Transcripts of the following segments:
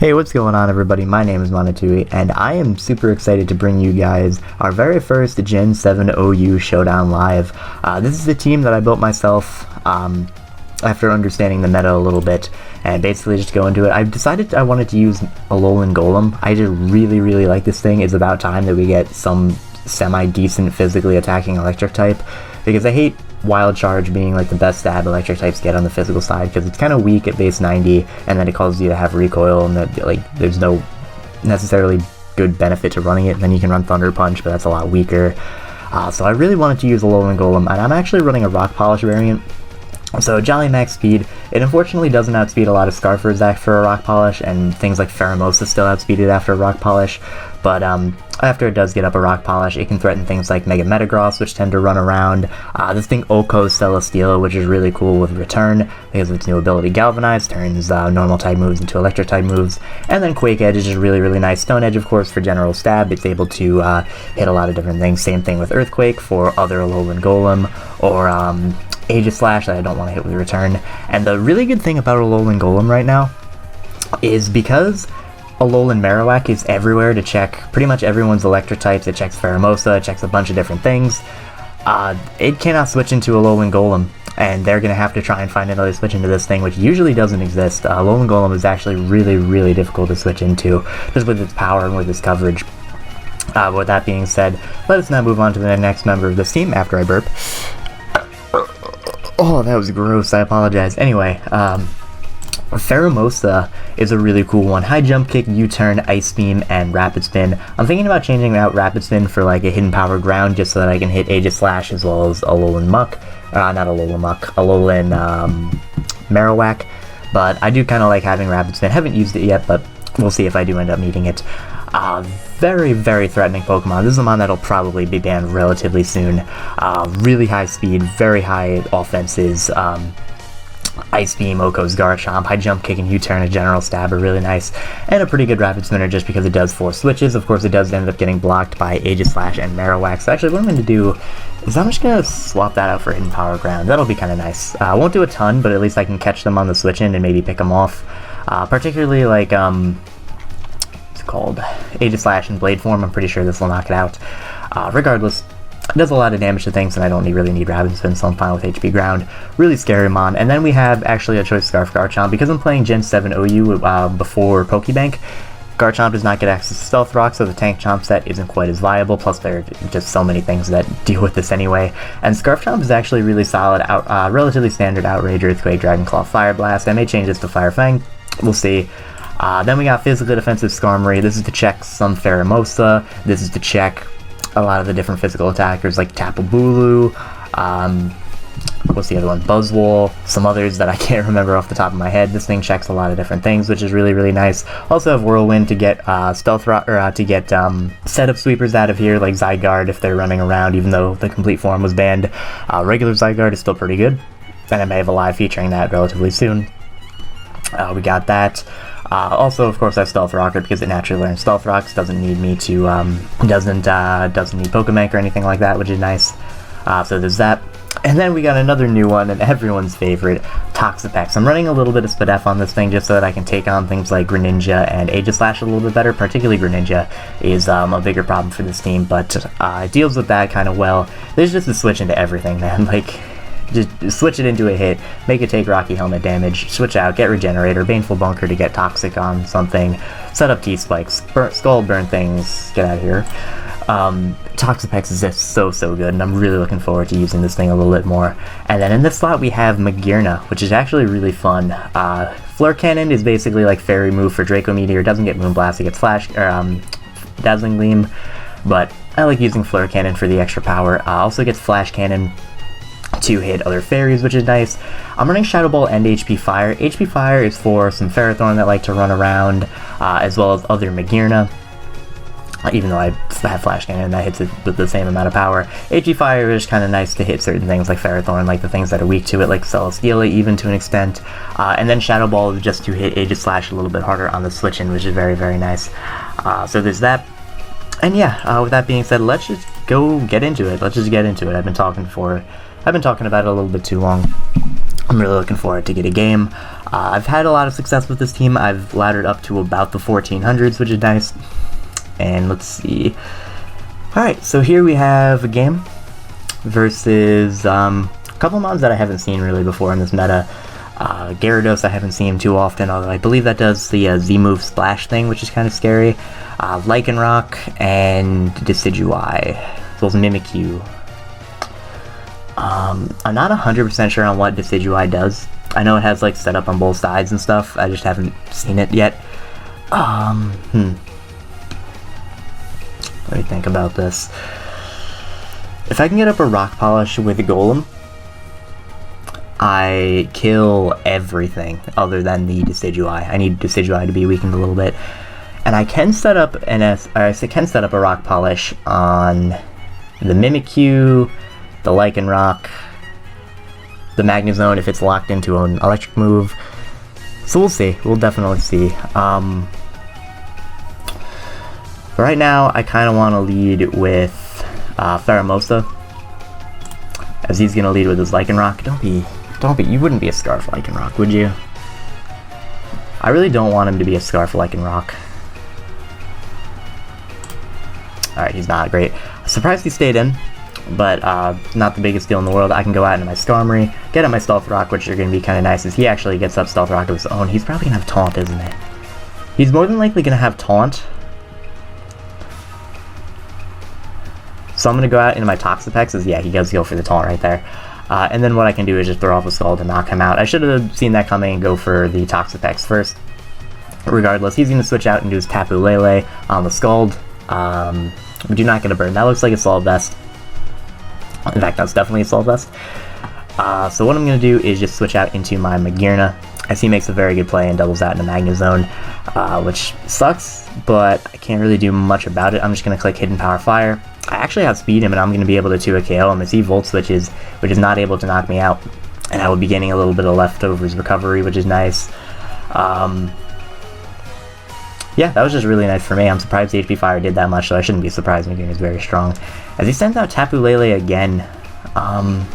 Hey, what's going on everybody? My name is Monatui, and I am super excited to bring you guys our very first Gen 7 OU Showdown Live. This is a team that I built myself after understanding the meta a little bit, and basically just go into it. I've decided I wanted to use Alolan Golem. I just really like this thing. It's about time that we get some semi-decent physically attacking electric type, because I hate Wild Charge being like the best stab electric types get on the physical side, because it's kind of weak at base 90, and then it causes you to have recoil, and that, like, there's no necessarily good benefit to running it. And then you can run Thunder Punch, but that's a lot weaker. So I really wanted to use Alolan Golem, and I'm actually running a Rock Polish variant. So Jolly Max Speed, it unfortunately doesn't outspeed a lot of Scarfers after a Rock Polish, and things like Pheromosa still outspeeded after a Rock Polish, but after it does get up a Rock Polish, it can threaten things like Mega Metagross, which tend to run around. This thing Oko's Celesteela, which is really cool with Return, because of its new ability Galvanize, turns normal type moves into electric type moves. And then Quake Edge is just really nice. Stone Edge, of course, for general stab, it's able to hit a lot of different things. Same thing with Earthquake for other Alolan Golem, or Aegislash that I don't want to hit with Return. And the really good thing about Alolan Golem right now is because Alolan Marowak is everywhere to check pretty much everyone's electric types. It checks Pheromosa, it checks a bunch of different things. It cannot switch into Alolan Golem, and they're going to have to try and find another switch into this thing, which usually doesn't exist. Alolan Golem is actually really difficult to switch into, just with its power and with its coverage. With that being said, let us now move on to the next member of this team after I burp. Oh, that was gross, I apologize. Anyway, Pheromosa is a really cool one. High Jump Kick, U-Turn, Ice Beam, and Rapid Spin. I'm thinking about changing out Rapid Spin for like a Hidden Power Ground, just so that I can hit Aegislash as well as Alolan Muck. Not Alolan Muck, Alolan Marowak. But I do kind of like having Rapid Spin. Haven't used it yet, but we'll see if I do end up needing it. Very threatening Pokemon. This is a mon that'll probably be banned relatively soon. Really high speed, very high offenses. Ice Beam, Oko's Garchomp, High Jump Kick, and U-Turn, a general stab are really nice, and a pretty good Rapid Spinner just because it does 4 switches. Of course, it does end up getting blocked by Aegislash and Marowak. So actually, what I'm going to do is I'm just going to swap that out for Hidden Power Ground. That'll be kind of nice. I won't do a ton, but at least I can catch them on the switch in and maybe pick them off. Particularly like called Aegislash and Blade Form. I'm pretty sure this will knock it out. Regardless, it does a lot of damage to things, and I don't really need Rapid Spin, so I'm fine with HP Ground. Really scary mon. And then we have actually a Choice Scarf Garchomp. Because I'm playing Gen 7 OU before Pokebank, Garchomp does not get access to Stealth Rock, so the Tank Chomp set isn't quite as viable, plus there are just so many things that deal with this anyway. And Scarf Chomp is actually really solid, relatively standard Outrage, Earthquake, Dragon Claw, Fire Blast. I may change this to Fire Fang. We'll see. Then we got Physically Defensive Skarmory. This is to check some Pheromosa. This is to check a lot of the different physical attackers like Tapu Bulu. What's the other one? Buzzwole. Some others that I can't remember off the top of my head. This thing checks a lot of different things, which is really nice. Also have Whirlwind to get Stealth Rock, or to get setup sweepers out of here, like Zygarde if they're running around, even though the complete form was banned. Regular Zygarde is still pretty good, and I may have a live featuring that relatively soon. We got that. Also, of course, I have Stealth Rocket because it naturally learns Stealth Rocks. Doesn't need me to, doesn't need Pokebank or anything like that, which is nice. So there's that. And then we got another new one, and everyone's favorite, Toxapex. I'm running a little bit of Spadef on this thing just so that I can take on things like Greninja and Aegislash a little bit better. Particularly Greninja is a bigger problem for this team, but it deals with that kind of well. There's just a switch into everything, man. Like, just switch it into a hit, make it take Rocky Helmet damage, switch out, get Regenerator, Baneful Bunker to get Toxic on something, set up T-Spikes, Skull Burn things, get out of here. Toxapex is just so good, and I'm really looking forward to using this thing a little bit more. And then in this slot we have Magearna, which is actually really fun. Flare Cannon is basically like Fairy move for Draco Meteor. It doesn't get Moonblast, it gets Flash, or Dazzling Gleam, but I like using Flare Cannon for the extra power. Also gets Flash Cannon to hit other fairies, which is nice. I'm running Shadow Ball and HP Fire. HP Fire is for some Ferrothorn that like to run around, as well as other Magearna. Even though I have Flash Cannon, that hits it with the same amount of power. HP Fire is kind of nice to hit certain things like Ferrothorn, like the things that are weak to it, like Celesteela, even to an extent. And then Shadow Ball is just to hit Aegislash a little bit harder on the switch-in, which is very nice. So there's that. And yeah, with that being said, let's just go get into it. I've been talking about it a little bit too long. I'm really looking forward to get a game. I've had a lot of success with this team. I've laddered up to about the 1400s, which is nice. And let's see. Alright, so here we have a game versus a couple mobs that I haven't seen really before in this meta. Gyarados I haven't seen too often, although I believe that does the Z-move splash thing, which is kind of scary. Lycanroc and Decidueye, as well as Mimikyu. I'm not 100% sure on what Decidueye does. I know it has like setup on both sides and stuff, I just haven't seen it yet. Let me think about this. If I can get up a Rock Polish with a Golem, I kill everything other than the Decidueye. I need Decidueye to be weakened a little bit. And I can set up a Rock Polish on the Mimikyu, the Lycanroc, the Magnezone if it's locked into an electric move. So we'll see. We'll definitely see. Right now, I kind of want to lead with Pheromosa, as he's going to lead with his Lycanroc. Don't be, you wouldn't be a Scarf Lycanroc, would you? I really don't want him to be a Scarf Lycanroc. Alright, he's not great. Surprised he stayed in, but not the biggest deal in the world. I can go out into my Skarmory, get at my Stealth Rock, which are going to be kind of nice, as he actually gets up Stealth Rock of his own. He's probably going to have Taunt, isn't he? He's more than likely going to have Taunt. So I'm going to go out into my Toxapex, as yeah, he does go for the Taunt right there. And then what I can do is just throw off a Scald to knock him out. I should have seen that coming and go for the Toxapex first. Regardless, he's going to switch out and do his Tapu Lele on the Scald. We do not get a burn. That looks like a Solid Vest. In fact, that's definitely a Solid Vest. So what I'm going to do is just switch out into my Magearna, as he makes a very good play and doubles out into Magnezone, which sucks, but I can't really do much about it. I'm just going to click Hidden Power Fire. I actually have Speed him, and I'm going to be able to 2-hit KO him as he Volt Switches, which is not able to knock me out. And I will be getting a little bit of leftovers recovery, which is nice. Yeah, that was just really nice for me. I'm surprised the HP Fire did that much, so I shouldn't be surprised. Magearna is very strong. As he sends out Tapu Lele again, I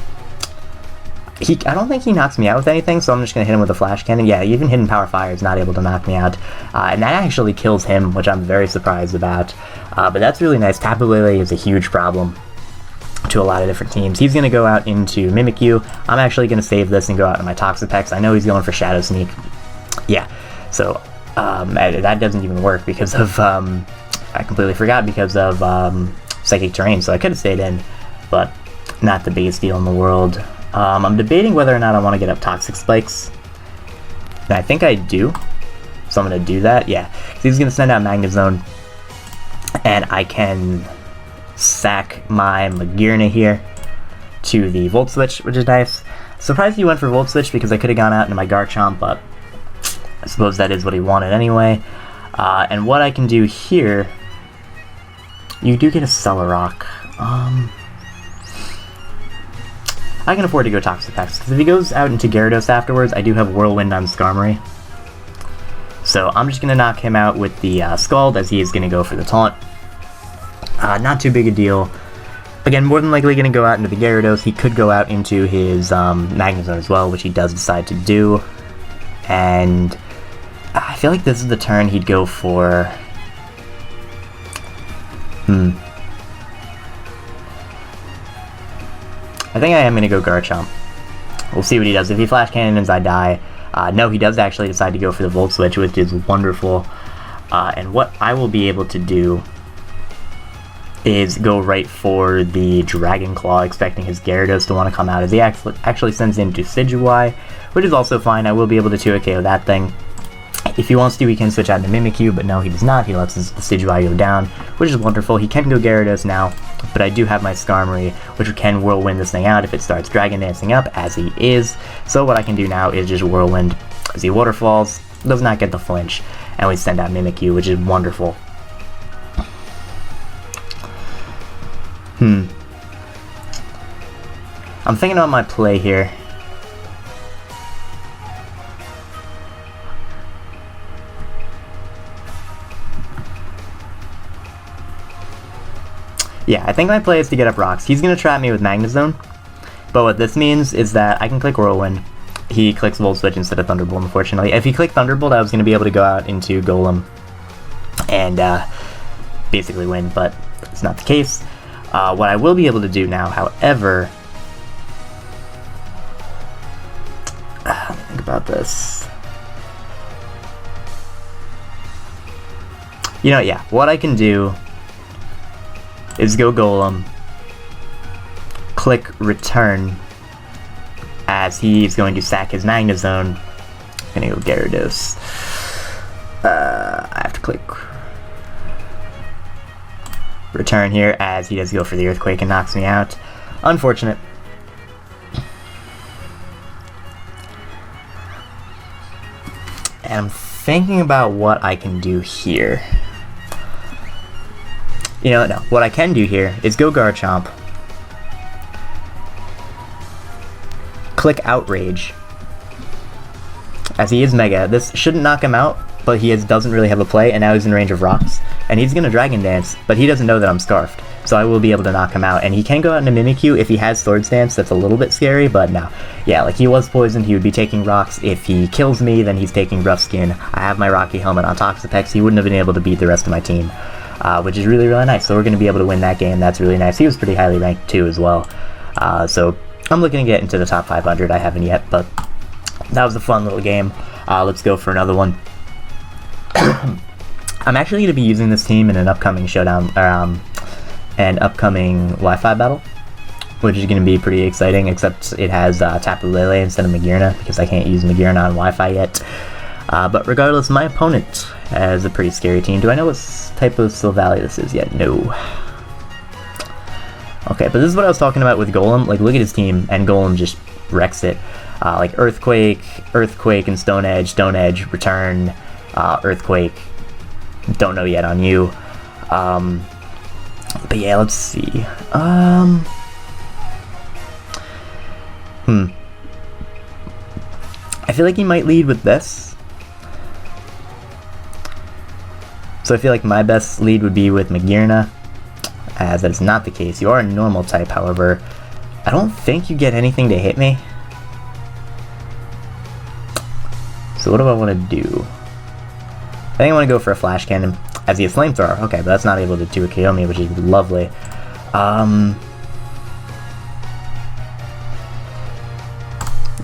don't think he knocks me out with anything, so I'm just going to hit him with a Flash Cannon. Yeah, even Hidden Power Fire is not able to knock me out. And that actually kills him, which I'm very surprised about. But that's really nice. Tapu Lele is a huge problem to a lot of different teams. He's going to go out into Mimikyu. I'm actually going to save this and go out into my Toxapex. I know he's going for Shadow Sneak. Yeah, so that doesn't even work because of, I completely forgot, because of Psychic Terrain, so I could have stayed in, but not the biggest deal in the world. I'm debating whether or not I want to get up Toxic Spikes, and I think I do, so I'm going to do that, yeah. So he's going to send out Magnezone, and I can sack my Magearna here to the Volt Switch, which is nice. Surprised he went for Volt Switch because I could have gone out into my Garchomp, but I suppose that is what he wanted anyway. And what I can do here, you do get a Celerock. I can afford to go Toxapex, because if he goes out into Gyarados afterwards, I do have Whirlwind on Skarmory. So I'm just going to knock him out with the Scald, as he is going to go for the Taunt. Not too big a deal. Again, more than likely going to go out into the Gyarados. He could go out into his Magnezone as well, which he does decide to do. And I feel like this is the turn he'd go for... I think I am going to go Garchomp. We'll see what he does. If he Flash Cannons, I die. No, he does actually decide to go for the Volt Switch, which is wonderful. And what I will be able to do is go right for the Dragon Claw, expecting his Gyarados to want to come out, as he actually sends in Decidueye, which is also fine. I will be able to 2-hit KO that thing. If he wants to, he can switch out to Mimikyu, but no, he does not. He lets his Decidueye go down, which is wonderful. He can go Gyarados now, but I do have my Skarmory, which can Whirlwind this thing out if it starts Dragon Dancing up, as he is. So what I can do now is just Whirlwind as he Waterfalls, does not get the flinch, and we send out Mimikyu, which is wonderful. I'm thinking about my play here. Yeah, I think my play is to get up rocks. He's going to trap me with Magnezone, but what this means is that I can click Whirlwind, he clicks Volt Switch instead of Thunderbolt, unfortunately. If he clicked Thunderbolt, I was going to be able to go out into Golem and basically win, but it's not the case. What I will be able to do now, however... let me think about this. You know, yeah, what I can do is go Golem, click Return, as he's going to sack his Magna Zone. I'm gonna go Gyarados. I have to click Return here, as he does go for the Earthquake and knocks me out. Unfortunate. And I'm thinking about what I can do here. You know, no, what I can do here is go Garchomp, click Outrage, as he is Mega. This shouldn't knock him out, but he doesn't really have a play, and now he's in range of rocks. And he's going to Dragon Dance, but he doesn't know that I'm Scarfed, so I will be able to knock him out. And he can go out into Mimikyu if he has Swords Dance. That's a little bit scary, but no. Yeah, like, he was poisoned, he would be taking rocks. If he kills me, then he's taking Rough Skin. I have my Rocky Helmet on Toxapex. He wouldn't have been able to beat the rest of my team, which is really, really nice. So we're going to be able to win that game. That's really nice. He was pretty highly ranked, too, as well. So I'm looking to get into the top 500. I haven't yet, but that was a fun little game. Let's go for another one. I'm actually going to be using this team in an upcoming Showdown, an upcoming Wi-Fi battle, which is going to be pretty exciting, except it has Tapu Lele instead of Magearna, because I can't use Magearna on Wi-Fi yet. But regardless, my opponent has a pretty scary team. Do I know what type of Silvally this is yet? No. Okay, but this is what I was talking about with Golem. Like, look at his team, and Golem just wrecks it. Like, Earthquake, and Stone Edge, Return, Earthquake, don't know yet on you. But yeah, let's see. I feel like he might lead with this. So I feel like my best lead would be with Magearna, as that is not the case. You are a normal type, however. I don't think you get anything to hit me. So what do I want to do? I think I want to go for a Flash Cannon, as he has Flamethrower. Okay, but that's not able to 2 KO me, which is lovely.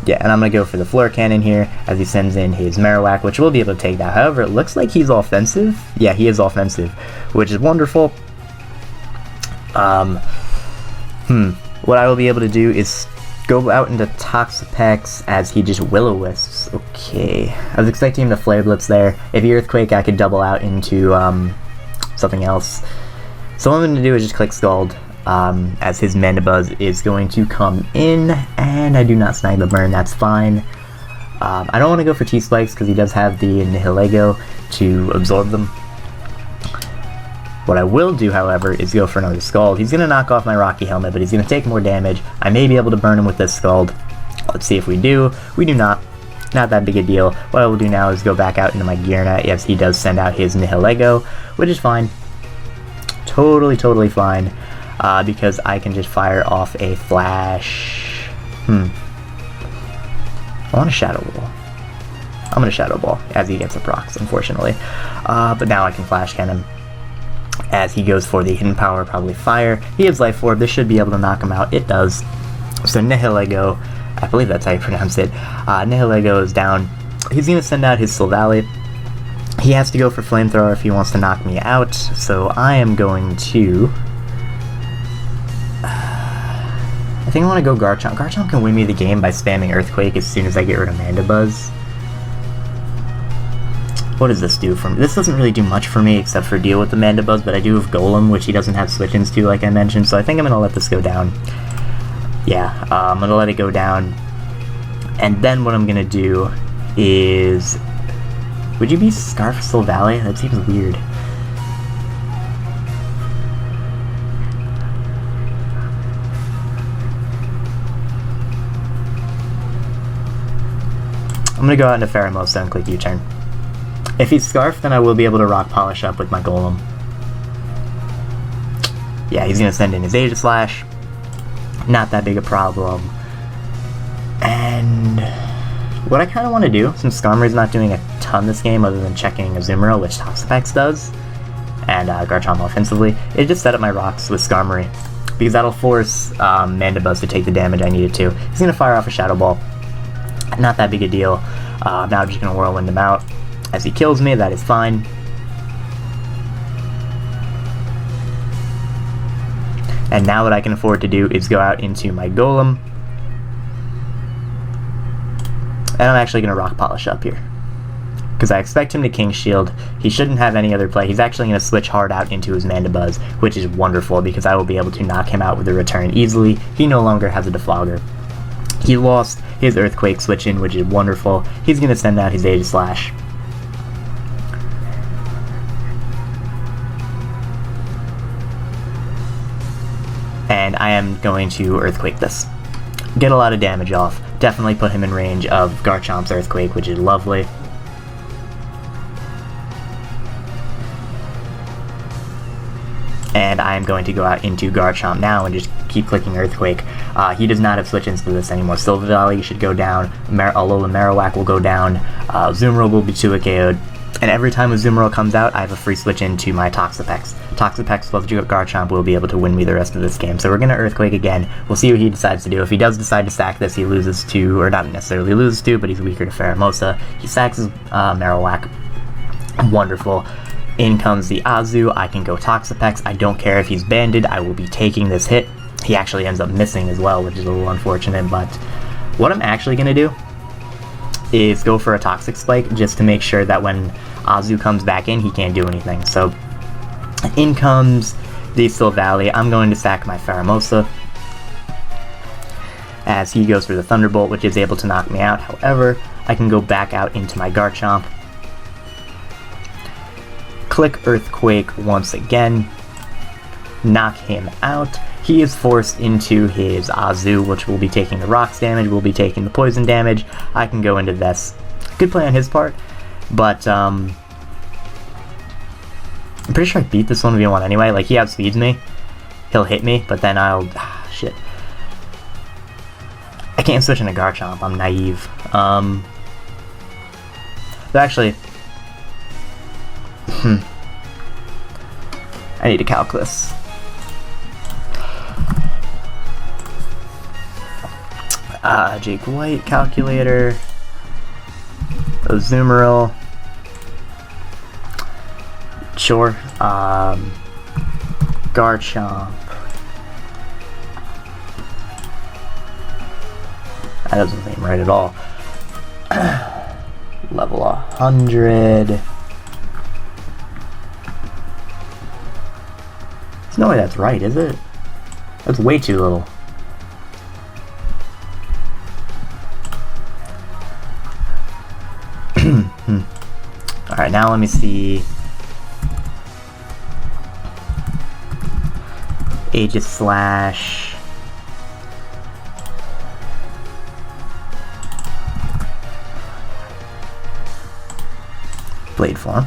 Yeah, and I'm going to go for the Floor Cannon here, as he sends in his Marowak, which will be able to take that. However, it looks like he's offensive. Yeah, he is offensive, which is wonderful. What I will be able to do is go out into Toxapex, as he just Will-O-Wisps. Okay, I was expecting him to Flare Blitz there. If he Earthquake, I could double out into something else. So what I'm going to do is just click Scald, as his Mandibuzz is going to come in, and I do not snag the burn. That's fine. I don't want to go for T-Spikes, because he does have the Nihilego to absorb them. What I will do, however, is go for another Scald. He's going to knock off my Rocky Helmet, but he's going to take more damage. I may be able to burn him with this Scald. Let's see if we do. We do not. Not that big a deal. What I will do now is go back out into my Magearna. Yes, he does send out his Nihilego, which is fine. Totally fine. Because I can just fire off a Flash. I want a Shadow Ball. I'm going to Shadow Ball, as he gets the procs, unfortunately. But now I can Flash Cannon, as he goes for the Hidden Power, probably Fire. He has Life Orb. This should be able to knock him out. It does. So Nihilego, I believe that's how you pronounce it. Nihilego is down. He's going to send out his Silvally. He has to go for Flamethrower if he wants to knock me out. So I am going to... I think I want to go Garchomp. Garchomp can win me the game by spamming Earthquake as soon as I get rid of Mandibuzz. What does this do for me? This doesn't really do much for me except for deal with the Mandibuzz, but I do have Golem, which he doesn't have switch-ins to, like I mentioned, so I think I'm going to let this go down. Yeah, I'm going to let it go down. And then what I'm going to do is... Would you be Scarf Silvally? That seems weird. I'm going to go out into Pheromosa and click U-turn. If he's Scarf, then I will be able to Rock Polish up with my Golem. Yeah, he's going to send in his Aegislash. Not that big a problem. And... What I kind of want to do, since Skarmory's not doing a ton this game other than checking Azumarill, which Toxapex does, and Garchomp offensively, is just set up my rocks with Skarmory, because that'll force Mandibuzz to take the damage I need it to. He's going to fire off a Shadow Ball. Not that big a deal. Now I'm just going to Whirlwind him out. As he kills me, that is fine. And now what I can afford to do is go out into my Golem. And I'm actually going to Rock Polish up here, because I expect him to King Shield. He shouldn't have any other play. He's actually going to switch hard out into his Mandibuzz, which is wonderful because I will be able to knock him out with a return easily. He no longer has a Defogger. He lost his Earthquake switch in, which is wonderful. He's going to send out his Aegislash. And I am going to Earthquake this. Get a lot of damage off. Definitely put him in range of Garchomp's Earthquake, which is lovely. And I am going to go out into Garchomp now and just keep clicking Earthquake. He does not have switch-ins to this anymore. Silver Valley should go down, Alolan Marowak will go down, Azumarill will be 2-hit KO'd, and every time Azumarill comes out, I have a free switch into my Toxapex. Toxapex plus Garchomp will be able to win me the rest of this game. So we're going to Earthquake again. We'll see what he decides to do. If he does decide to sack this, he loses to, or not necessarily loses to, but he's weaker to Pheromosa. He sacks his Marowak. Wonderful. In comes the Azu. I can go Toxapex. I don't care if he's banded. I will be taking this hit. He actually ends up missing as well, which is a little unfortunate, but what I'm actually going to do is go for a Toxic Spike just to make sure that when Azu comes back in, he can't do anything. So in comes the Silver Valley. I'm going to sack my Pheromosa as he goes for the Thunderbolt, which is able to knock me out. However, I can go back out into my Garchomp, click Earthquake once again, knock him out. He is forced into his Azu, which will be taking the rocks damage, will be taking the poison damage. I can go into this. Good play on his part, but I'm pretty sure I beat this 1v1 anyway. Like, he outspeeds me. He'll hit me, but then I'll... shit. I can't switch into Garchomp. I'm naive. But actually... I need to calculus. Jake White, calculator, Azumarill, sure, Garchomp, that doesn't seem right at all, level 100, there's no way that's right, is it? That's way too little. Alright, now let me see. Aegislash. Blade form.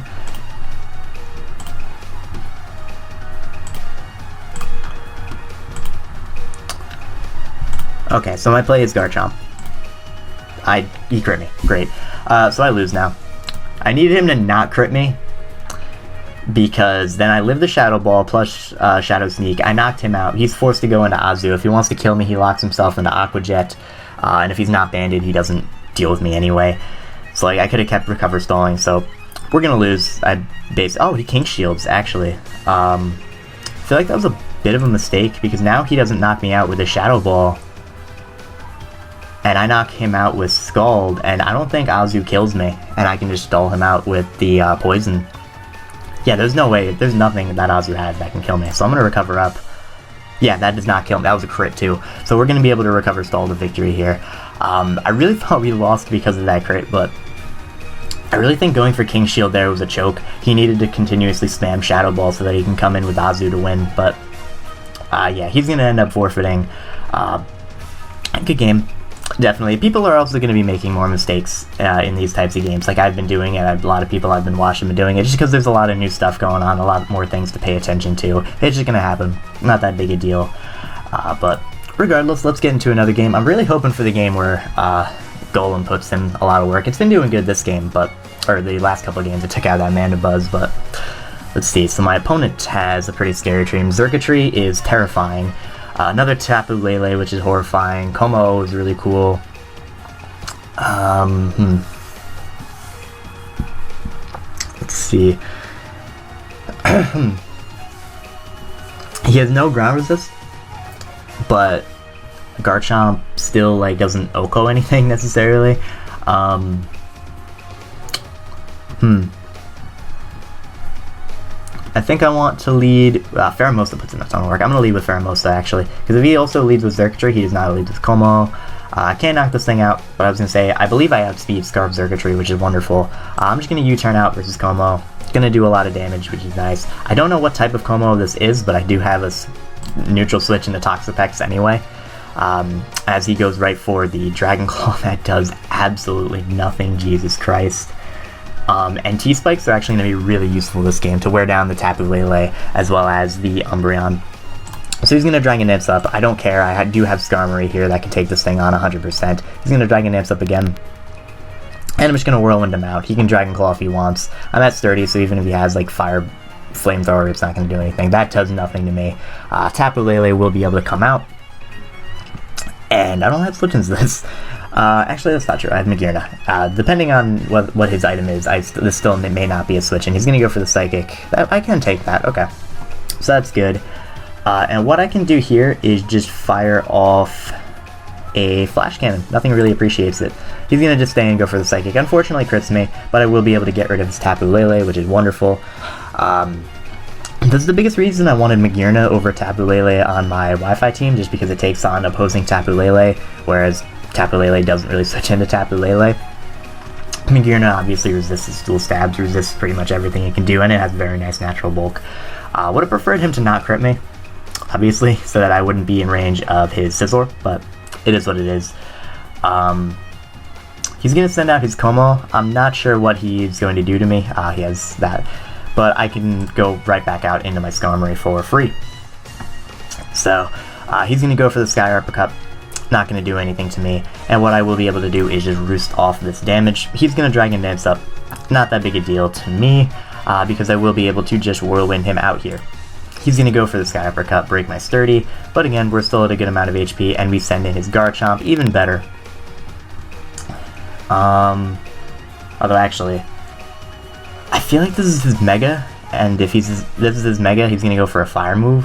Okay, so my play is Garchomp. He crit me. Great. So I lose now. I needed him to not crit me, because then I live the Shadow Ball plus Shadow Sneak. I knocked him out. He's forced to go into Azu. If he wants to kill me, he locks himself into Aqua Jet. And if he's not banded, he doesn't deal with me anyway. So like, I could have kept Recover Stalling, so we're going to lose. Oh, he King Shields, actually. I feel like that was a bit of a mistake, because now he doesn't knock me out with a Shadow Ball. And I knock him out with Scald, and I don't think Azu kills me, and I can just stall him out with the poison. Yeah, there's no way, there's nothing that Azu has that can kill me, so I'm going to recover up. Yeah, that does not kill me, that was a crit too. So we're going to be able to recover stall to victory here. I really thought we lost because of that crit, but I really think going for King Shield there was a choke. He needed to continuously spam Shadow Ball so that he can come in with Azu to win, but yeah, he's going to end up forfeiting. Good game. Definitely. People are also going to be making more mistakes in these types of games. Like I've been doing it, a lot of people I've been watching been doing it, just because there's a lot of new stuff going on, a lot more things to pay attention to. It's just going to happen. Not that big a deal. But regardless, let's get into another game. I'm really hoping for the game where Golem puts in a lot of work. It's been doing good this game, or the last couple of games. It took out that Mana Buzz, but let's see. So my opponent has a pretty scary team. Xurkitree is terrifying. Another Tapu Lele, which is horrifying. Como is really cool. Let's see. He has no ground resist, but Garchomp still like doesn't Oko anything necessarily. I think I want to lead. Pheromosa puts in a ton of work. I'm going to lead with Pheromosa actually, because if he also leads with Xurkitree, he does not lead with Como. I can't knock this thing out, but I was going to say, I believe I outspeed Scarf Xurkitree, which is wonderful. I'm just going to U-turn out versus Como. It's going to do a lot of damage, which is nice. I don't know what type of Como this is, but I do have a neutral switch into Toxapex anyway. As he goes right for the Dragon Claw, that does absolutely nothing, Jesus Christ. And T-Spikes are actually going to be really useful this game to wear down the Tapu Lele as well as the Umbreon. So he's going to Dragon Dance up. I don't care. I do have Skarmory here that can take this thing on 100%. He's going to Dragon Dance up again. And I'm just going to Whirlwind him out. He can Dragon Claw if he wants. I'm at sturdy, so even if he has like Fire Flamethrower, it's not going to do anything. That does nothing to me. Tapu Lele will be able to come out. And I don't have switch into this. Actually, that's not true. I have Magearna. Depending on what his item is, this still may not be a switch, and he's going to go for the Psychic. I can take that. Okay. So that's good. And what I can do here is just fire off a Flash Cannon. Nothing really appreciates it. He's going to just stay and go for the Psychic. Unfortunately, crits me, but I will be able to get rid of his Tapu Lele, which is wonderful. This is the biggest reason I wanted Magearna over Tapu Lele on my Wi-Fi team, just because it takes on opposing Tapu Lele, whereas Tapu Lele doesn't really switch into Tapu Lele. Magearna obviously resists his dual stabs, resists pretty much everything it can do, and it has very nice natural bulk. Would have preferred him to not crit me, obviously, so that I wouldn't be in range of his Scizor, but it is what it is. He's going to send out his Como. I'm not sure what he's going to do to me. He has that. But I can go right back out into my Skarmory for free. So, he's going to go for the Sky Uppercut. Not going to do anything to me. And what I will be able to do is just roost off this damage. He's going to Dragon Dance up. Not that big a deal to me, because I will be able to just Whirlwind him out here. He's going to go for the Sky Uppercut, break my sturdy. But again, we're still at a good amount of HP, and we send in his Garchomp, even better. Although actually, I feel like this is his Mega, and if this is his Mega, he's gonna go for a Fire move.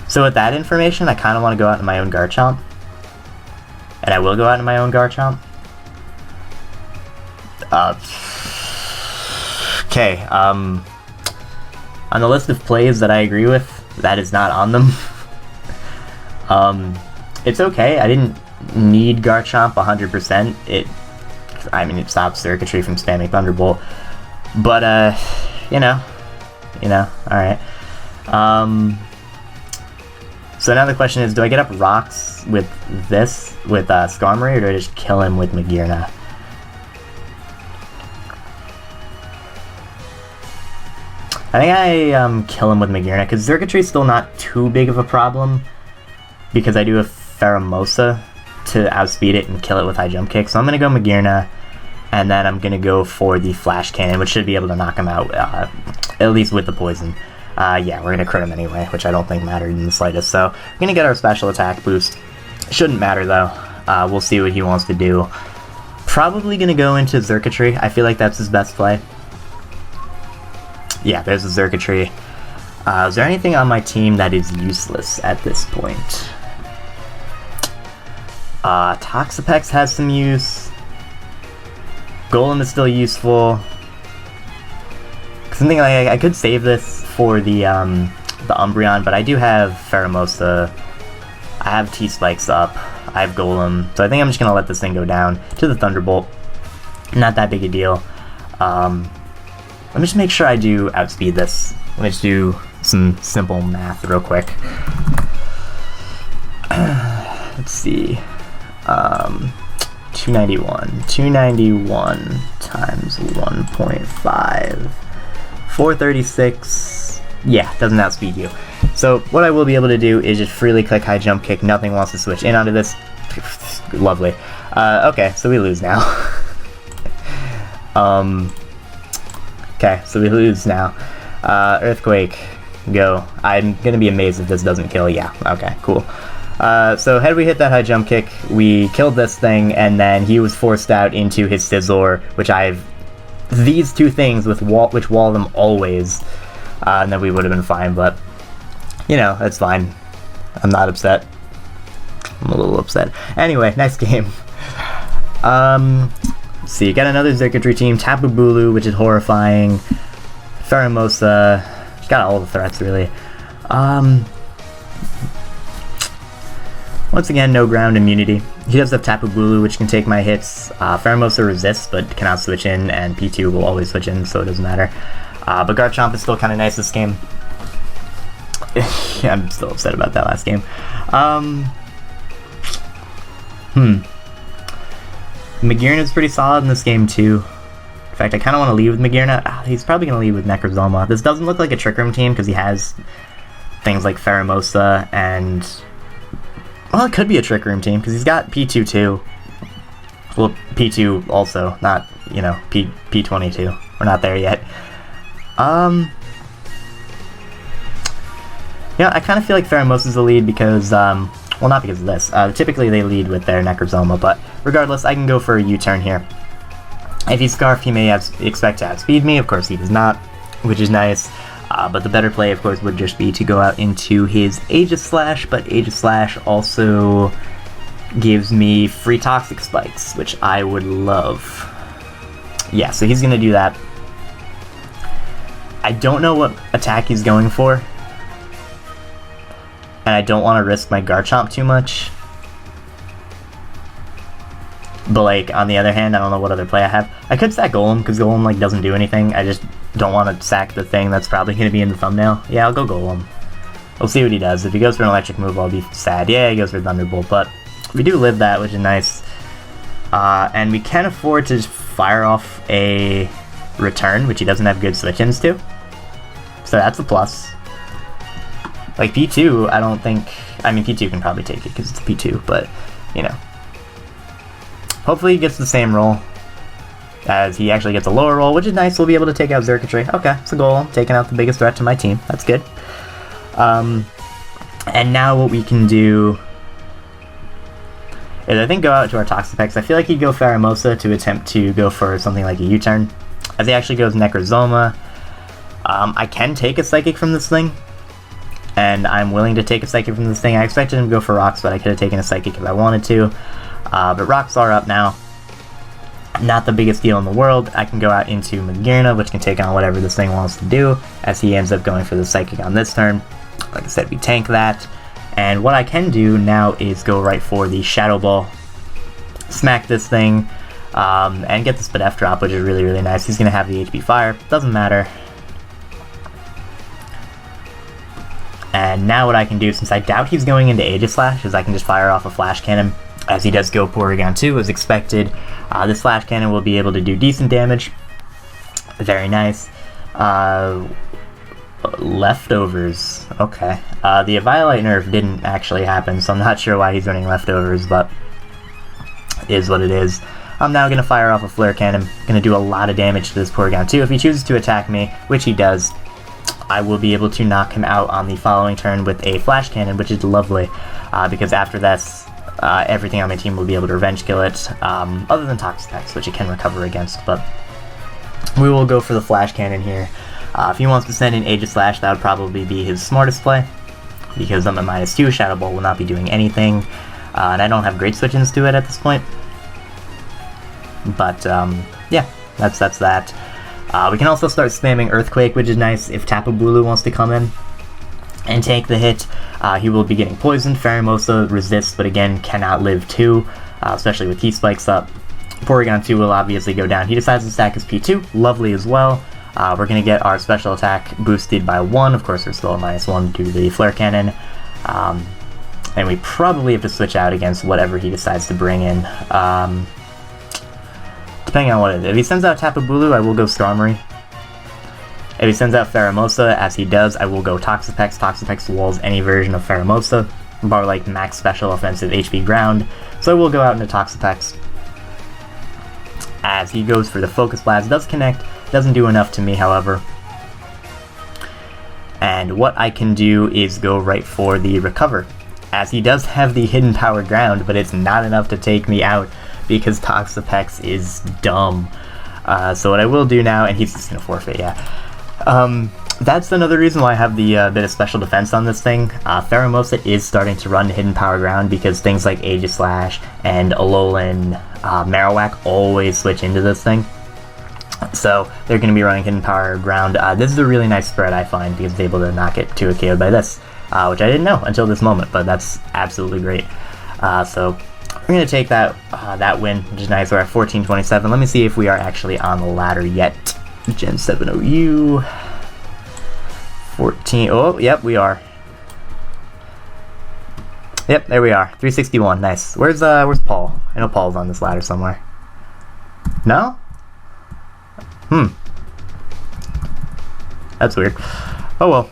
So with that information, I kind of want to go out in my own Garchomp, and I will go out in my own Garchomp. Okay. On the list of plays that I agree with, that is not on them. It's okay. I didn't need Garchomp 100%. It stops Xurkitree from spamming Thunderbolt. But, alright. So now the question is, do I get up Rocks with Skarmory, or do I just kill him with Magearna? I think I kill him with Magearna, because Xurkitree's still not too big of a problem, because I do have Pheromosa to outspeed it and kill it with high jump kick. So I'm going to go Magearna, and then I'm going to go for the Flash Cannon, which should be able to knock him out, at least with the poison. Yeah, we're going to crit him anyway, which I don't think mattered in the slightest. So we're going to get our special attack boost. Shouldn't matter though. We'll see what he wants to do. Probably going to go into Xurkitree. I feel like that's his best play. Yeah, there's the Xurkitree. Is there anything on my team that is useless at this point? Toxapex has some use. Golem is still useful. Something like I could save this for the Umbreon, but I do have Pheromosa. I have T-Spikes up. I have Golem, so I think I'm just gonna let this thing go down to the Thunderbolt. Not that big a deal. Let me just make sure I do outspeed this. Let me just do some simple math real quick. Let's see. 291 times 1.5. 436. Yeah, doesn't outspeed you. So what I will be able to do is just freely click high jump kick. Nothing wants to switch in onto this. Lovely. Okay, so we lose now. Okay, so we lose now. Earthquake, go. I'm gonna be amazed if this doesn't kill. Yeah, okay, cool. So had we hit that high jump kick, we killed this thing, and then he was forced out into his Scizor, which these two things which wall them always, and then we would have been fine, but, you know, that's fine. I'm not upset. I'm a little upset. Anyway, nice game. Let's see, got another Xurkitree team, Tapu Bulu, which is horrifying, Pheromosa, got all the threats, really. Once again, no ground immunity. He does have Tapu Bulu, which can take my hits. Pheromosa resists, but cannot switch in, and P2 will always switch in, so it doesn't matter. But Garchomp is still kind of nice this game. Yeah, I'm still upset about that last game. Magearna is pretty solid in this game, too. In fact, I kind of want to lead with Magearna. He's probably going to lead with Necrozoma. This doesn't look like a Trick Room team, because he has things like Pheromosa and... Well, it could be a Trick Room team, because he's got P2 too. Well, P2 also, not, you know, P22. We're not there yet. Yeah, I kind of feel like Pheromosa's the lead because, well, not because of this. Typically they lead with their Necrozoma, but regardless, I can go for a U-turn here. If he's Scarf, he may expect to outspeed me. Of course, he does not, which is nice. But the better play, of course, would just be to go out into his Aegislash, but Aegislash also gives me free Toxic Spikes, which I would love. Yeah, so he's going to do that. I don't know what attack he's going for, and I don't want to risk my Garchomp too much. But, like, on the other hand, I don't know what other play I have. I could sack Golem, because Golem, like, doesn't do anything. I just don't want to sack the thing that's probably going to be in the thumbnail. Yeah, I'll go Golem. We'll see what he does. If he goes for an electric move, I'll be sad. Yeah, he goes for Thunderbolt, but we do live that, which is nice. And we can afford to just fire off a return, which he doesn't have good switch-ins to. So that's a plus. Like, P2, I don't think... I mean, P2 can probably take it, because it's P2, but, you know. Hopefully he gets the same roll, as he actually gets a lower roll, which is nice. We'll be able to take out Xurkitree. Okay, it's a goal. Taking out the biggest threat to my team. That's good. And now what we can do is I think go out to our Toxapex. I feel like he'd go Pheromosa to attempt to go for something like a U-turn. As he actually goes Necrozoma. I can take a Psychic from this thing, and I'm willing to take a Psychic from this thing. I expected him to go for Rocks, but I could have taken a Psychic if I wanted to. But Rocks are up now. Not the biggest deal in the world. I can go out into Magearna, which can take on whatever this thing wants to do, as he ends up going for the Psychic on this turn. Like I said, we tank that. And what I can do now is go right for the Shadow Ball, smack this thing, and get the Spadef drop, which is really, really nice. He's going to have the HP Fire. Doesn't matter. And now what I can do, since I doubt he's going into Aegislash, is I can just fire off a Flash Cannon. As he does go Porygon 2, as expected. This Flash Cannon will be able to do decent damage. Very nice. Leftovers. Okay. The Eviolite nerf didn't actually happen, so I'm not sure why he's running Leftovers, but it is what it is. I'm now going to fire off a Flare Cannon. Going to do a lot of damage to this Porygon 2. If he chooses to attack me, which he does, I will be able to knock him out on the following turn with a Flash Cannon, which is lovely, because after this, everything on my team will be able to revenge kill it, other than Toxapex, which it can recover against, but we will go for the Flash Cannon here. If he wants to send in Aegislash, that would probably be his smartest play, because I'm at -2, Shadow Ball will not be doing anything, and I don't have great switch-ins to it at this point. But, yeah, that's that. We can also start spamming Earthquake, which is nice if Tapu Bulu wants to come in and take the hit. He will be getting poisoned. Pheromosa resists, but again, cannot live too, especially with Key Spikes up. Porygon 2 will obviously go down. He decides to stack his P2. Lovely as well. We're going to get our special attack boosted by 1. Of course, we're still at -1 due to the Flare Cannon. And we probably have to switch out against whatever he decides to bring in. Depending on what it is. If he sends out Tapu Bulu, I will go Skarmory. If he sends out Pheromosa, as he does, I will go Toxapex. Toxapex walls any version of Pheromosa. bar like max special offensive HP ground. So I will go out into Toxapex. As he goes for the Focus Blast, does connect, doesn't do enough to me, however. And what I can do is go right for the Recover, as he does have the hidden power ground, but it's not enough to take me out because Toxapex is dumb. So what I will do now, and he's just gonna forfeit, yeah. That's another reason why I have the bit of special defense on this thing. Pheromosa is starting to run hidden power ground because things like Aegislash and Alolan Marowak always switch into this thing. So they're going to be running hidden power ground. This is a really nice spread, I find, because it's able to not get to a KO by this, which I didn't know until this moment, but that's absolutely great. So we're going to take that that win, which is nice. We're at 1427. Let me see if we are actually on the ladder yet. Gen 7 OU. 14. Oh, yep, we are. Yep, there we are. 361. Nice. Where's Paul? I know Paul's on this ladder somewhere. No? That's weird. Oh well.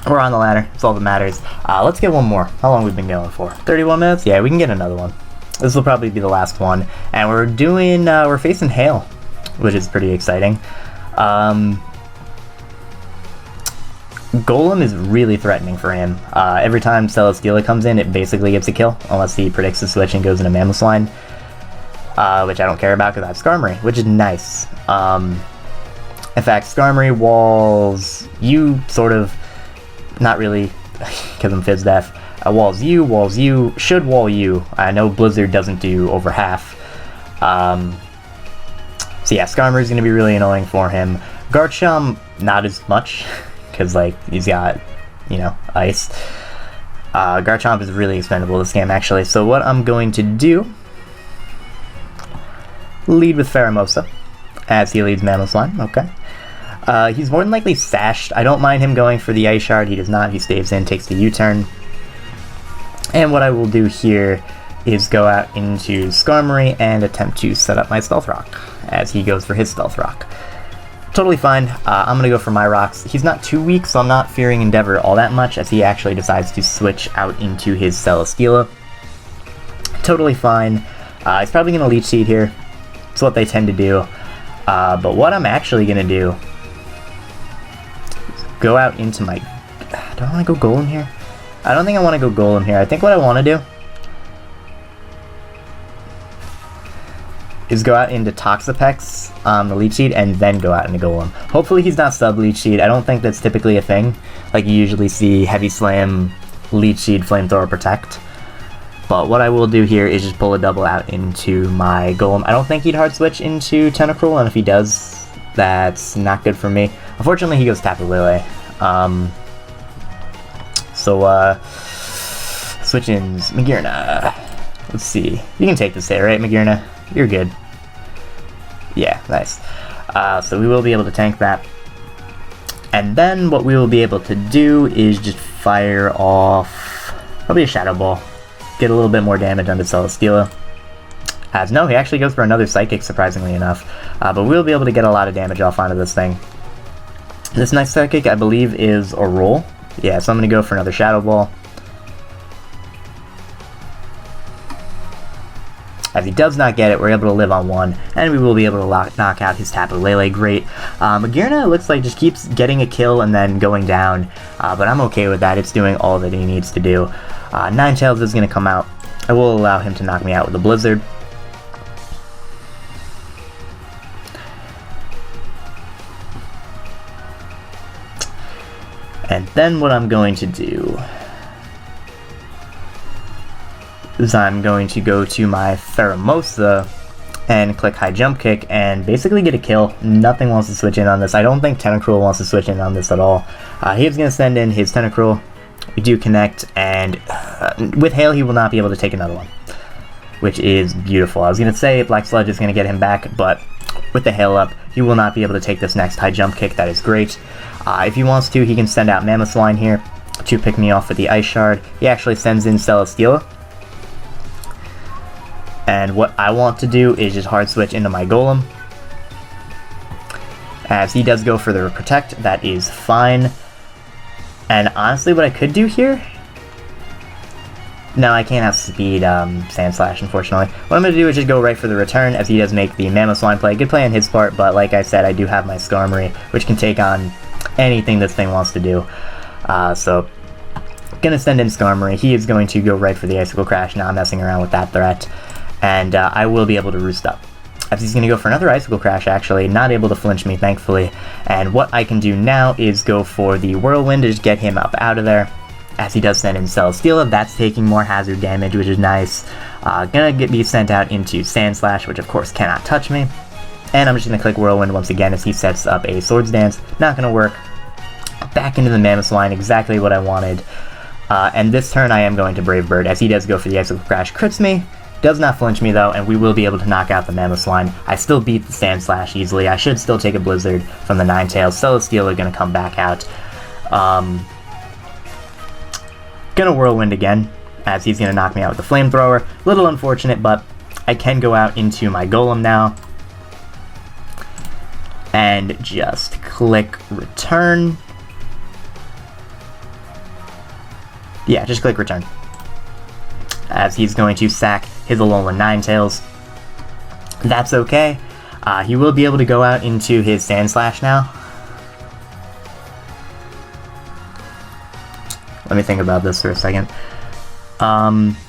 We're on the ladder. That's all that matters. Let's get one more. How long have we been going for? 31 minutes? Yeah, we can get another one. This will probably be the last one. And we're doing, we're facing Hail, which is pretty exciting. Golem is really threatening for him. Every time Celesteela comes in, it basically gets a kill, unless he predicts the switch and goes into Mamoswine, which I don't care about because I have Skarmory, which is nice. In fact, Skarmory walls you, sort of, not really, because I'm Fizz Def. Walls you, should wall you. I know Blizzard doesn't do over half. So yeah, Skarmory is going to be really annoying for him. Garchomp, not as much. Because, like, he's got, you know, ice. Garchomp is really expendable this game, actually. So what I'm going to do, lead with Pheromosa, as he leads Mamoswine. Okay. He's more than likely sashed. I don't mind him going for the Ice Shard. He does not. He staves in, takes the U-turn. And what I will do here is go out into Skarmory and attempt to set up my Stealth Rock, as he goes for his Stealth Rock. Totally fine. I'm going to go for my rocks. He's not too weak, so I'm not fearing Endeavor all that much, as he actually decides to switch out into his Celesteela. Totally fine. He's probably going to Leech Seed here. It's what they tend to do. But what I'm actually going to do is go out into my... Do I want to go Golem here? I don't think I want to go Golem here. I think what I want to do is go out into Toxapex, the Leech Seed, and then go out into Golem. Hopefully he's not sub-Leech Seed. I don't think that's typically a thing. Like, you usually see Heavy Slam, Leech Seed, Flamethrower, Protect. But what I will do here is just pull a double out into my Golem. I don't think he'd hard switch into Tentacruel, and if he does, that's not good for me. Unfortunately, he goes Tapu Lele. Switch-ins. Magearna. Let's see. You can take this hit, right, Magearna? You're good. Yeah, nice. So we will be able to tank that. And then what we will be able to do is just fire off probably a Shadow Ball. Get a little bit more damage onto Celesteela. As no, he actually goes for another Psychic, surprisingly enough. But we'll be able to get a lot of damage off onto this thing. This next Psychic, I believe, is a roll. Yeah, so I'm going to go for another Shadow Ball. As he does not get it, we're able to live on one, and we will be able to knock out his Tapu Lele. Great. Magearna looks like just keeps getting a kill and then going down, but I'm okay with that. It's doing all that he needs to do. Ninetales is going to come out. I will allow him to knock me out with a Blizzard. And then what I'm going to do is I'm going to go to my Pheromosa and click High Jump Kick and basically get a kill. Nothing wants to switch in on this. I don't think Tentacruel wants to switch in on this at all. He's going to send in his Tentacruel. We do connect, and with Hail he will not be able to take another one, which is beautiful. I was going to say Black Sludge is going to get him back, but with the Hail up, he will not be able to take this next High Jump Kick. That is great. If he wants to, he can send out Mamoswine here to pick me off with the Ice Shard. He actually sends in Celesteela. And what I want to do is just hard switch into my Golem. As he does go for the Protect, that is fine. And honestly, what I could do here No, I can't outspeed Sand Slash, unfortunately. What I'm going to do is just go right for the return, as he does make the Mamoswine play. Good play on his part, but like I said, I do have my Skarmory, which can take on anything this thing wants to do. So, gonna send in Skarmory. He is going to go right for the Icicle Crash, not messing around with that threat. And I will be able to roost up. As he's going to go for another Icicle Crash, actually, not able to flinch me, thankfully. And what I can do now is go for the Whirlwind to just get him up out of there. As he does send in Celesteela, that's taking more hazard damage, which is nice. Gonna get me sent out into Sand Slash, which of course cannot touch me. And I'm just gonna click Whirlwind once again as he sets up a Swords Dance. Not gonna work. Back into the Mamoswine, exactly what I wanted. And this turn I am going to Brave Bird, as he does go for the Icicle Crash. Crits me, does not flinch me though, and we will be able to knock out the Mamoswine. I still beat the Sand Slash easily. I should still take a Blizzard from the Ninetales. Celesteela gonna come back out. Gonna Whirlwind again, as he's gonna knock me out with the Flamethrower. Little unfortunate, but I can go out into my Golem now. And just click Return. Yeah, just click Return. As he's going to sack his Alolan Ninetales. That's okay. He will be able to go out into his Sand Slash now. Let me think about this for a second.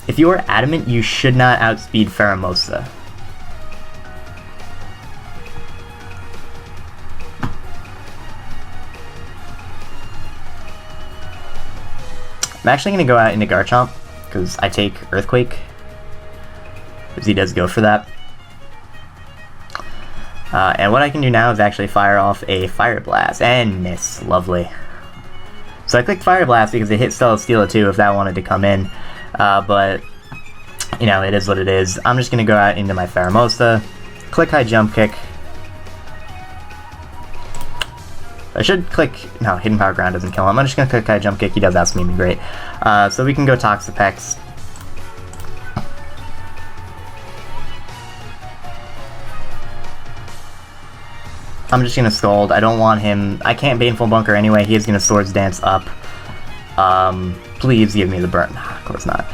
If you are adamant, you should not outspeed Pheromosa. I'm actually going to go out into Garchomp, because I take Earthquake, because he does go for that. And what I can do now is actually fire off a Fire Blast, and miss. Lovely. So I clicked Fire Blast because it hit Celesteela too if that wanted to come in, but, you know, it is what it is. I'm just going to go out into my Pheromosa, click High Jump Kick. I should click, no, Hidden Power Ground doesn't kill him. I'm just going to click High Jump Kick, he does outspeed me, great. So we can go Toxapex. I'm just gonna Scald. I don't want him. I can't Baneful Bunker anyway. He is gonna Swords Dance up. Please give me the burn. Of course not.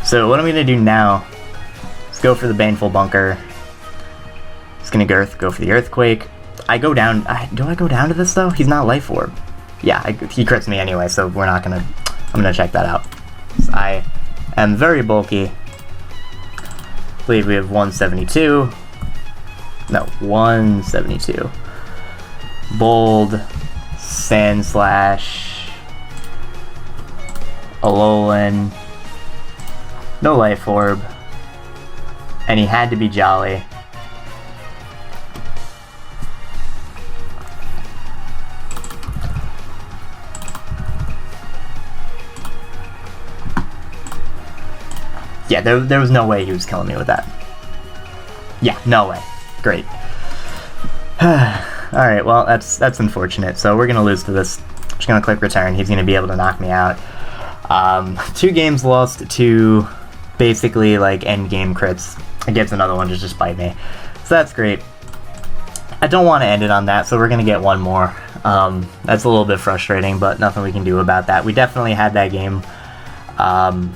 So what I'm gonna do now is go for the Baneful Bunker. Just gonna go for the Earthquake. I go down. Do I go down to this though? He's not Life Orb. Yeah, he crits me anyway, so we're not gonna. I'm gonna check that out. So I am very bulky. I believe we have 172. No, 172. Bold, Sand Slash, Alolan, no Life Orb, and he had to be Jolly. Yeah, there was no way he was killing me with that. Yeah, no way. Great. Alright, well, that's unfortunate. So we're going to lose to this. Just going to click Return. He's going to be able to knock me out. 2 games lost to basically, like, end game crits. It gets another one to just bite me. So that's great. I don't want to end it on that, so we're going to get one more. That's a little bit frustrating, but nothing we can do about that. We definitely had that game. And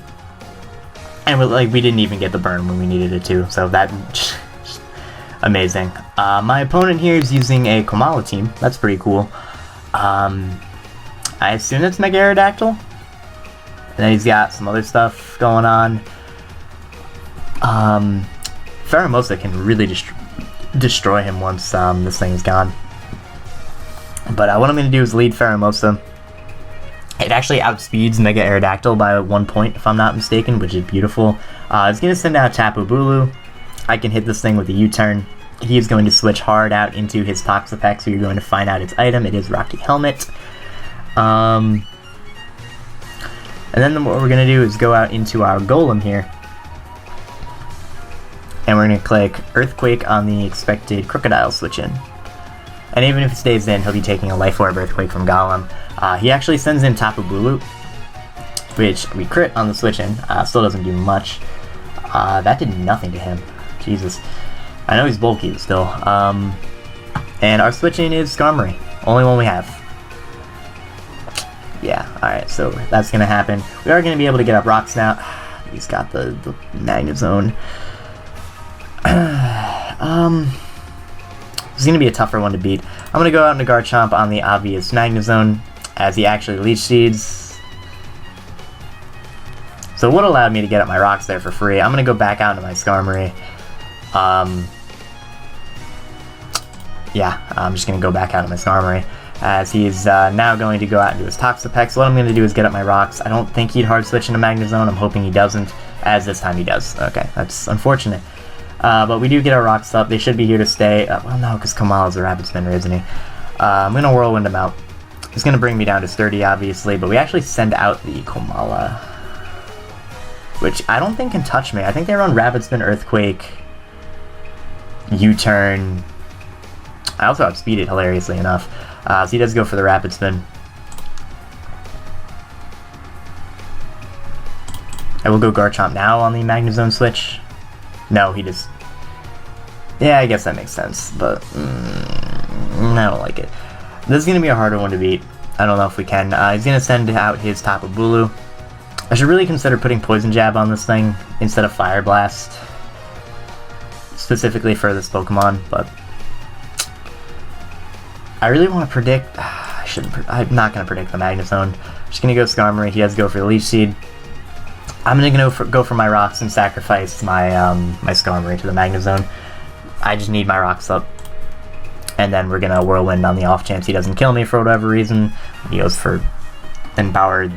we didn't even get the burn when we needed it to, so that... amazing. My opponent here is using a Komala team. That's pretty cool. I assume it's Magearna. And then he's got some other stuff going on. Pheromosa can really destroy him once this thing's gone. But what I'm going to do is lead Pheromosa. It actually outspeeds Mega Aerodactyl by 1 point, if I'm not mistaken, which is beautiful. It's going to send out Tapu Bulu. I can hit this thing with a U-turn. He is going to switch hard out into his Toxapex, so you're going to find out its item. It is Rocky Helmet. And then what we're going to do is go out into our Golem here. And we're going to click Earthquake on the expected Crocodile switch in. And even if it stays in, he'll be taking a Life Orb Earthquake from Golem. He actually sends in Tapu Bulu, which we crit on the switch in. Still doesn't do much. That did nothing to him. Jesus. I know he's bulky still. And our switch in is Skarmory. Only one we have. Yeah, alright, so that's gonna happen. We are gonna be able to get up rocks now. He's got the Magnezone. It's gonna be a tougher one to beat. I'm gonna go out into Garchomp on the obvious Magnezone, as he actually Leech Seeds. So it would allow me to get up my rocks there for free. I'm gonna go back out into my Skarmory. Yeah, I'm just gonna go back out into my Skarmory, as he's now going to go out into his Toxapex. So what I'm going to do is get up my rocks. I don't think he'd hard switch into Magnezone. I'm hoping he doesn't, as this time he does. Okay, that's unfortunate. But we do get our rocks up. They should be here to stay. Well, no, because Kamala's a Rapid Spinner, isn't he? I'm going to Whirlwind him out. He's going to bring me down to Sturdy, obviously, but we actually send out the Komala, which I don't think can touch me. I think they run Rapid Spin, Earthquake, U-Turn. I also outspeed it, hilariously enough. So he does go for the Rapid Spin. I will go Garchomp now on the Magnezone switch. No, he just... Yeah, I guess that makes sense, but I don't like it. This is going to be a harder one to beat. I don't know if we can. He's going to send out his Tapu Bulu. I should really consider putting Poison Jab on this thing instead of Fire Blast, specifically for this Pokemon, but I really want to predict... I'm not going to predict the Magnezone. I'm just going to go Skarmory. He has to go for the Leech Seed. I'm going to go for my rocks and sacrifice my my Skarmory to the Magnezone. I just need my rocks up. And then we're going to Whirlwind on the off chance he doesn't kill me for whatever reason. He goes for Empowered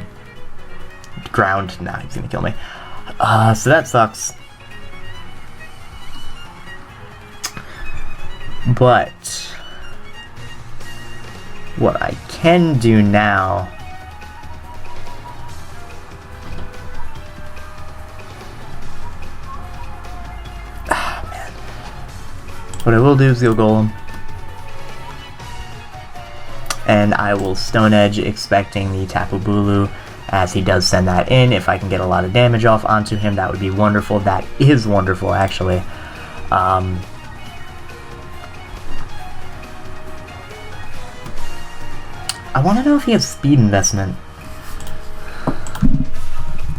Ground. Nah, he's going to kill me. So that sucks. But what I can do now... What I will do is go Golem. And I will Stone Edge, expecting the Tapu Bulu, as he does send that in. If I can get a lot of damage off onto him, that would be wonderful. That is wonderful, actually. I want to know if he has Speed Investment.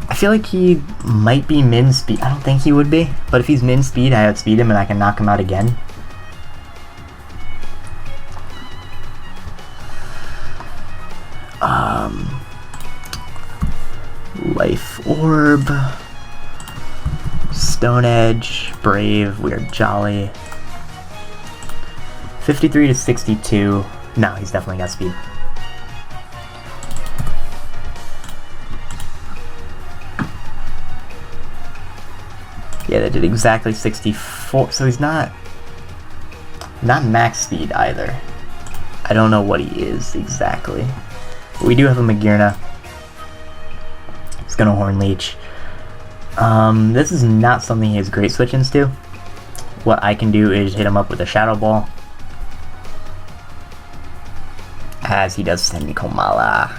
I feel like he might be min speed. I don't think he would be, but if he's min speed, I outspeed him and I can knock him out again. Life Orb, Stone Edge, Brave, we are jolly. 53 to 62. No, he's definitely got speed. Yeah, that did exactly 64, so he's not max speed either. I don't know what he is exactly. But we do have a Magearna. He's gonna Horn Leech. This is not something he has great switch-ins to. What I can do is hit him up with a Shadow Ball, as he does send me Komala.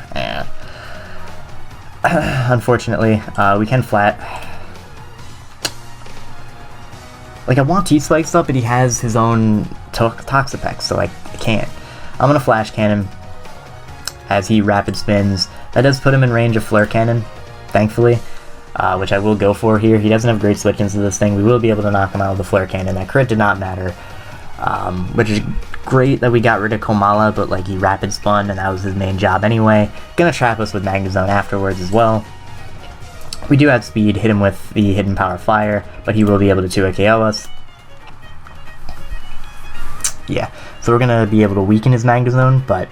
Unfortunately, we can flat. Like, I want T-Spikes up, but he has his own Toxapex, so I can't. I'm gonna Flash Cannon as he Rapid Spins. That does put him in range of Flare Cannon, thankfully, which I will go for here. He doesn't have great switch-ins to this thing. We will be able to knock him out with the Flare Cannon. That crit did not matter, which is great that we got rid of Komala, but like he Rapid Spun, and that was his main job anyway. Gonna trap us with Magnezone afterwards as well. We do have speed, hit him with the Hidden Power Fire, but he will be able to 2 KO us. Yeah, so we're gonna be able to weaken his Magnezone, but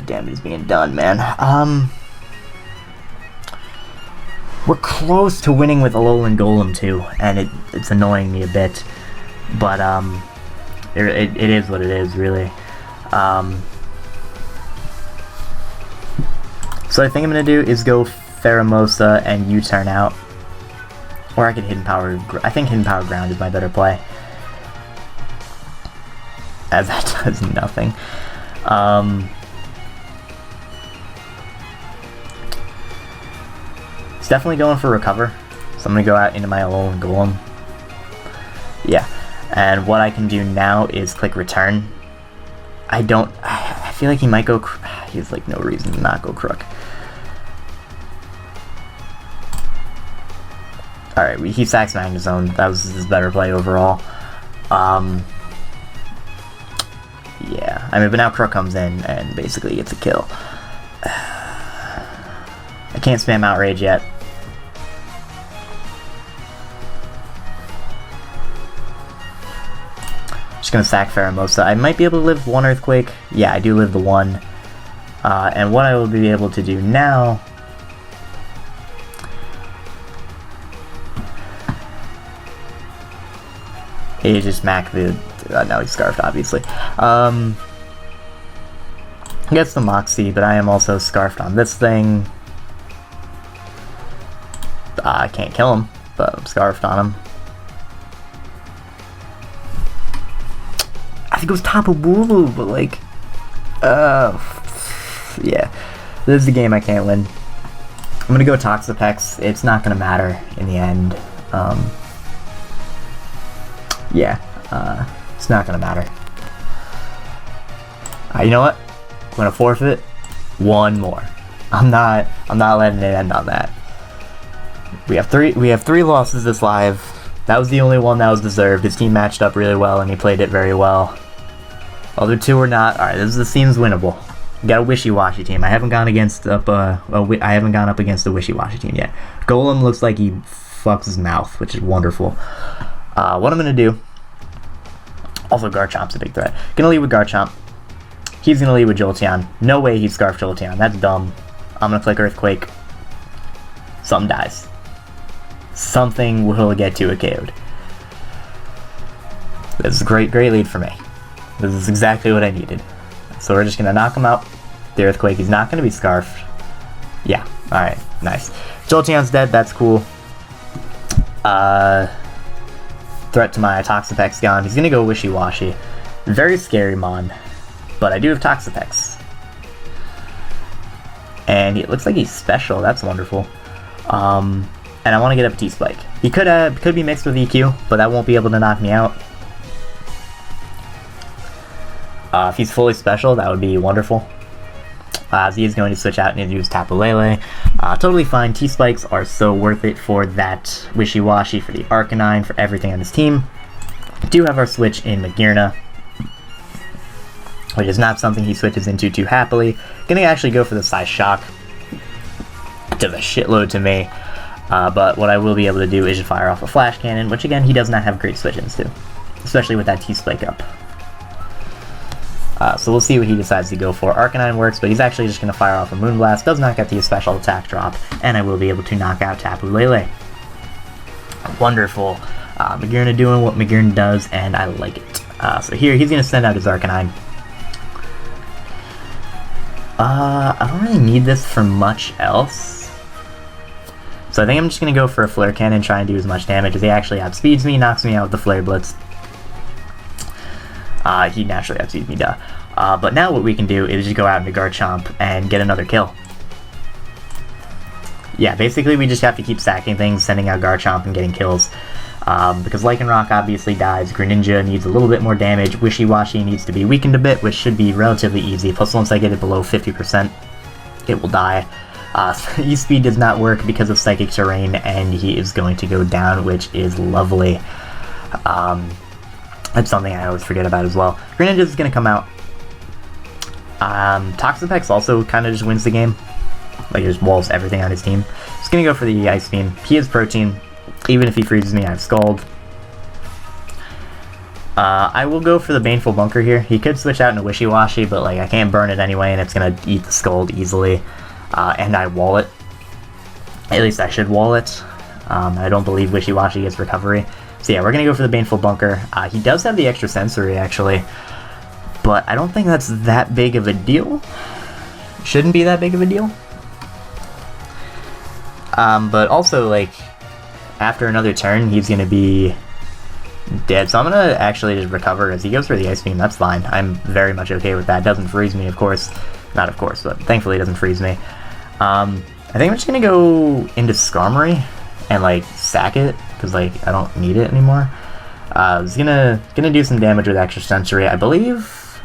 damage is being done, man. We're close to winning with Alolan Golem too, and it's annoying me a bit, but it is what it is, really. So I think I'm gonna do is go Pheromosa and U-turn out, or I could Hidden Power. I think Hidden Power Ground is my better play, as that does nothing. It's definitely going for Recover, so I'm gonna go out into my Alolan Golem. Yeah, and what I can do now is click Return. I feel like he might go... He has, like, no reason to not go Crook. Alright, he sacks Magnezone. That was his better play overall. Yeah, I mean, but now Crook comes in and basically gets a kill. I can't spam Outrage yet. Just gonna sack Pheromosa. I might be able to live 1 Earthquake. Yeah, I do live the 1. And what I will be able to do now... is just smack the... now he's Scarfed, obviously. Gets the Moxie, but I am also Scarfed on this thing. I can't kill him, but I'm Scarfed on him. I think it was Tapu Bulu, but like... yeah. This is a game I can't win. I'm gonna go Toxapex. It's not gonna matter in the end. Yeah, it's not gonna matter. You know what? I'm gonna forfeit 1 more. I'm not letting it end on that. We have three losses this live. That was the only one that was deserved. His team matched up really well and he played it very well. Other 2 were not. Alright, this seems winnable. We got a wishy-washy team. I haven't gone up against a wishy-washy team yet. Golem looks like he fucks his mouth, which is wonderful. What I'm gonna do... Also, Garchomp's a big threat. Gonna lead with Garchomp. He's gonna lead with Jolteon. No way he's Scarf Jolteon. That's dumb. I'm gonna click Earthquake. Something dies. Something will get to a KO'd. This is a great lead for me. This is exactly what I needed. So we're just gonna knock him out. The Earthquake, he's not gonna be Scarfed. Yeah, alright, nice. Jolteon's dead, that's cool. Threat to my Toxapex gone. He's gonna go Wishy-Washy. Very scary mon. But I do have Toxapex. And it looks like he's special, that's wonderful. And I want to get up T-Spike. He could be mixed with EQ, but that won't be able to knock me out. If he's fully special, that would be wonderful. Z is going to switch out and use Tapu Lele. Totally fine. T-Spikes are so worth it for that Wishy-Washy, for the Arcanine, for everything on this team. We do have our switch in Magearna, which is not something he switches into too happily. Gonna actually go for the Size Shock. Does a shitload to me. But what I will be able to do is just fire off a Flash Cannon, which again, he does not have great switch-ins to. Especially with that T-Spike up. So we'll see what he decides to go for. Arcanine works, but he's actually just going to fire off a Moonblast. Does not get the special attack drop, and I will be able to knock out Tapu Lele. Wonderful. Magearna doing what Magearna does, and I like it. So here, he's going to send out his Arcanine. I don't really need this for much else. So I think I'm just going to go for a Flare Cannon and try and do as much damage as he actually outspeeds me, knocks me out with the Flare Blitz. He naturally outspeeds me, duh. But now what we can do is just go out into Garchomp and get another kill. Yeah, basically we just have to keep stacking things, sending out Garchomp and getting kills. Because Lycanroc obviously dies, Greninja needs a little bit more damage, Wishy-Washy needs to be weakened a bit, which should be relatively easy, plus once I get it below 50%, it will die. E-Speed does not work because of Psychic Terrain, and he is going to go down, which is lovely. That's something I always forget about as well. Greninja is going to come out. Toxapex also kind of just wins the game. Like, he just walls everything on his team. He's going to go for the Ice Beam. He has Protein. Even if he freezes me, I have Scald. I will go for the Baneful Bunker here. He could switch out into Wishy-Washy, but like I can't burn it anyway, and it's going to eat the Scald easily. And I wall it. At least I should wall it. I don't believe Wishy-Washy gets Recovery. So yeah, we're going to go for the Baneful Bunker. He does have the extra Sensory, actually. But I don't think that's that big of a deal. Shouldn't be that big of a deal. But also, like, after another turn, he's going to be dead. So I'm going to actually just recover as he goes for the Ice Beam. That's fine. I'm very much okay with that. Doesn't freeze me, of course. Not of course, but thankfully it doesn't freeze me. I think I'm just going to go into Skarmory and, like, sack it. Because, like, I don't need it anymore. He's gonna do some damage with extra Sensory. I believe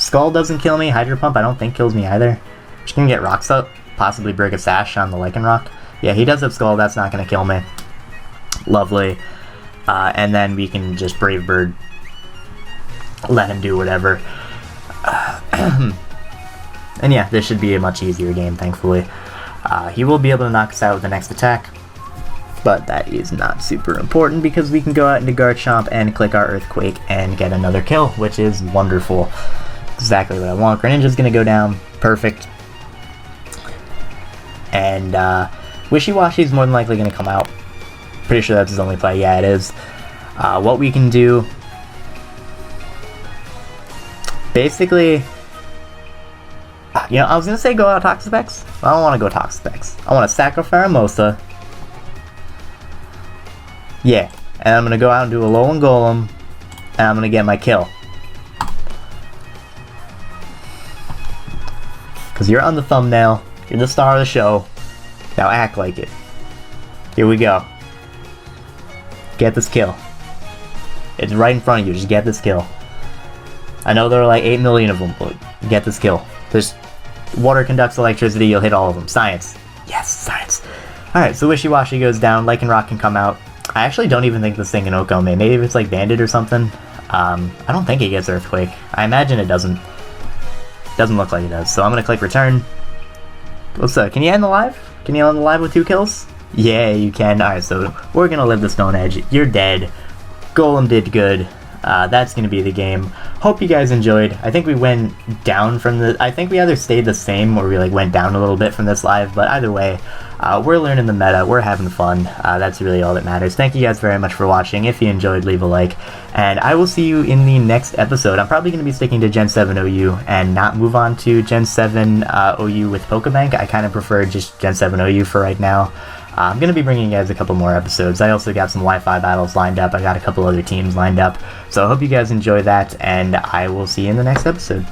Skull doesn't kill me. Hydro Pump I don't think kills me either. Just gonna get Rocks up. Possibly break a Sash on the Lycanroc. Yeah, he does have Skull. That's not gonna kill me. Lovely. And then we can just Brave Bird. Let him do whatever. And yeah, this should be a much easier game, thankfully. He will be able to knock us out with the next attack. But that is not super important because we can go out into Garchomp and click our Earthquake and get another kill, which is wonderful. Exactly what I want. Greninja's gonna go down. Perfect. And Wishy-Washy's more than likely gonna come out. Pretty sure that's his only play. Yeah, it is. What we can do... Basically... You know, I was gonna say go out Toxapex. I don't want to go Toxapex. I want to sack a Pheromosa. Yeah, and I'm gonna go out and do a Alolan Golem, and I'm gonna get my kill. Cause you're on the thumbnail, you're the star of the show. Now act like it. Here we go. Get this kill. It's right in front of you. Just get this kill. I know there are like 8 million of them, but get this kill. There's water conducts electricity. You'll hit all of them. Science. Yes, science. All right, so Wishy-Washy goes down. Lycanroc can come out. I actually don't even think this thing can Oko me. Maybe if it's like banded or something. I don't think it gets Earthquake. I imagine it doesn't. Doesn't look like it does. So I'm gonna click return. What's up? Can you end the live? Can you end the live with 2 kills? Yeah, you can. Alright, so we're gonna live the Stone Edge. You're dead. Golem did good. That's gonna be the game. Hope you guys enjoyed. I think we went down from the... I think we either stayed the same or we like went down a little bit from this live, but either way, we're learning the meta, we're having fun. That's really all that matters. Thank you guys very much for watching. If you enjoyed, leave a like, and I will see you in the next episode. I'm probably going to be sticking to Gen 7 OU and not move on to Gen 7 OU with Pokebank. I kind of prefer just Gen 7 OU for right now. I'm going to be bringing you guys a couple more episodes. I also got some Wi-Fi battles lined up. I got a couple other teams lined up. So I hope you guys enjoy that, and I will see you in the next episode.